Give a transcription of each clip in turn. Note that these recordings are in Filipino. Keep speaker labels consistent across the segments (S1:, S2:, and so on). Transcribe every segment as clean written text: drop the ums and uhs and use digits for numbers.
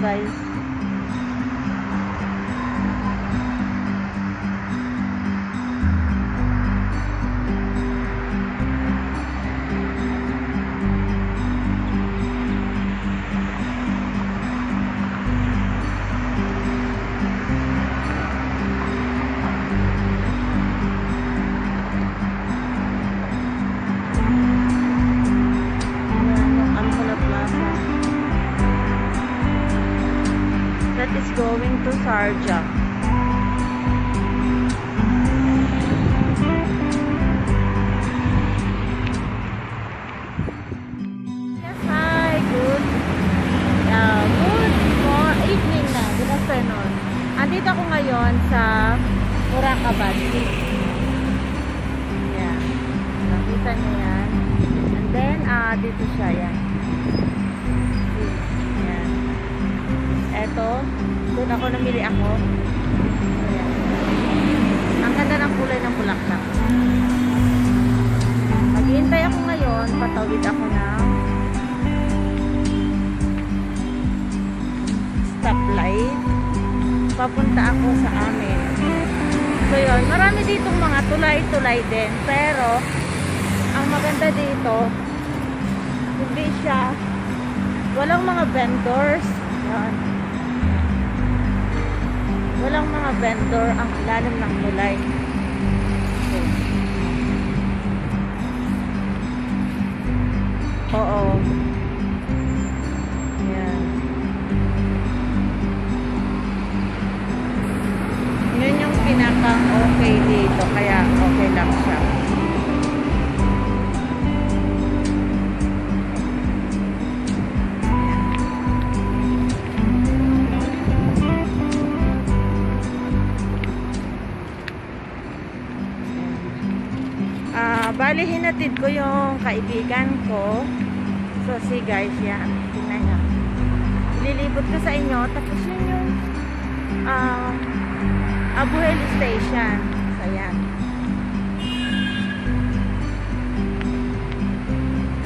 S1: guys. Going to Sharjah. Yes, hi, good evening na, good afternoon. Andito ako ngayon sa Muraqabah. Yan, nakita niyo yan. And then, dito siya, yan. Yan. Eto, doon ako namili ako. Ayan. Ang ganda ng kulay ng bulaklak. Maghihintay ako ngayon, patawid ako ng stoplight. Papunta ako sa amin. So yun, marami ditong mga tulay-tulay din. Pero, ang maganda dito, hindi siya, walang mga vendors. Yan. Walang mga vendor ang ilalim ng tulay. Okay. Oo. Yan. Yun yung pinakang okay dito. Kaya okay lang siya. Bali, hinatid ko yung kaibigan ko. So, see guys, yan. Tingnan nyo. Lilibot ko sa inyo. Tapos yun yung Abu Hail Station. So, yan.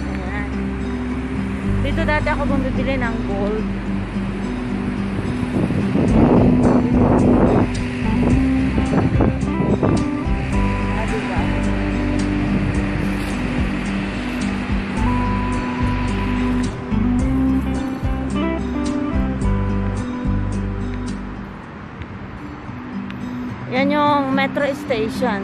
S1: Ayan. Dito dati ako bumibili ng gold. Yan yung metro station.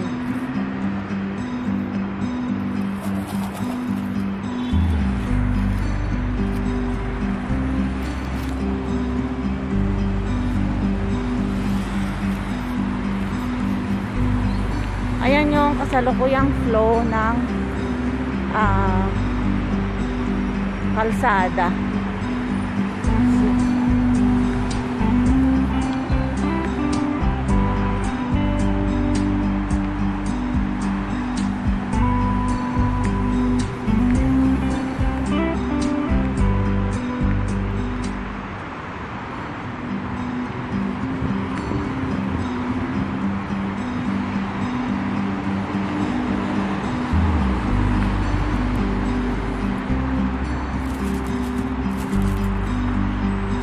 S1: Ayan yung kasalukuyang flow ng kalsada.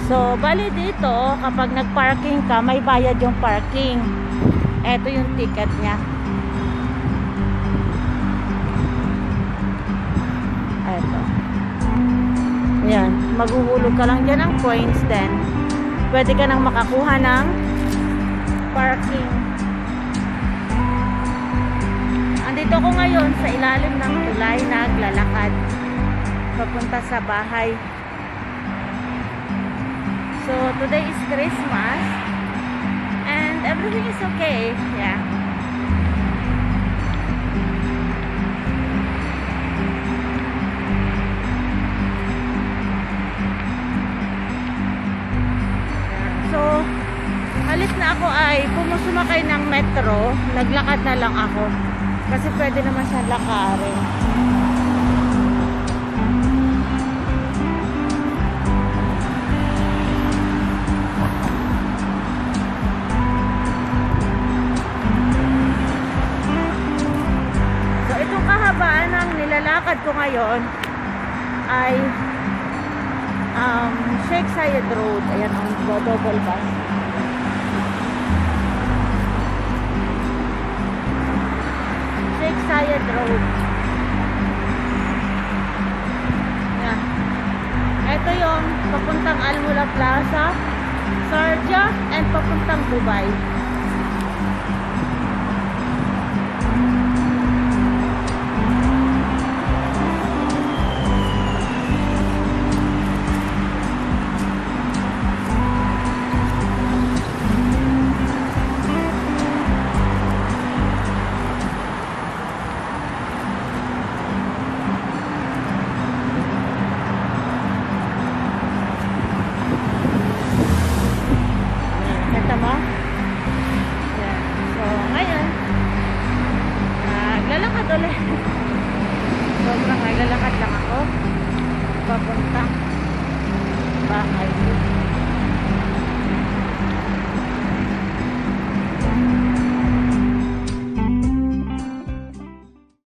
S1: So, bali dito, kapag nag-parking ka, may bayad yung parking. Ito yung ticket niya. Ito. Yan. Maghuhulog ka lang dyan ng coins, then pwede ka nang makakuha ng parking. Andito ko ngayon sa ilalim ng tulay, naglalakad papunta sa bahay. So, today is Christmas and everything is okay. Yeah. So, halit na ako ay pumusumakay ng metro. Naglakad na lang ako kasi pwede naman siyang lakarin. Nilalakad ko ngayon ay Sheikh Zayed Road. Ayan ang double bus. Sheikh Zayed Road. Ayan. Ito yung papuntang Al-Mula Plaza, Sharjah, and papuntang Dubai. Kita mo? Ayan. So, ngayon, naglalakad ulit. Sobrang naglalakad lang ako papunta bahay.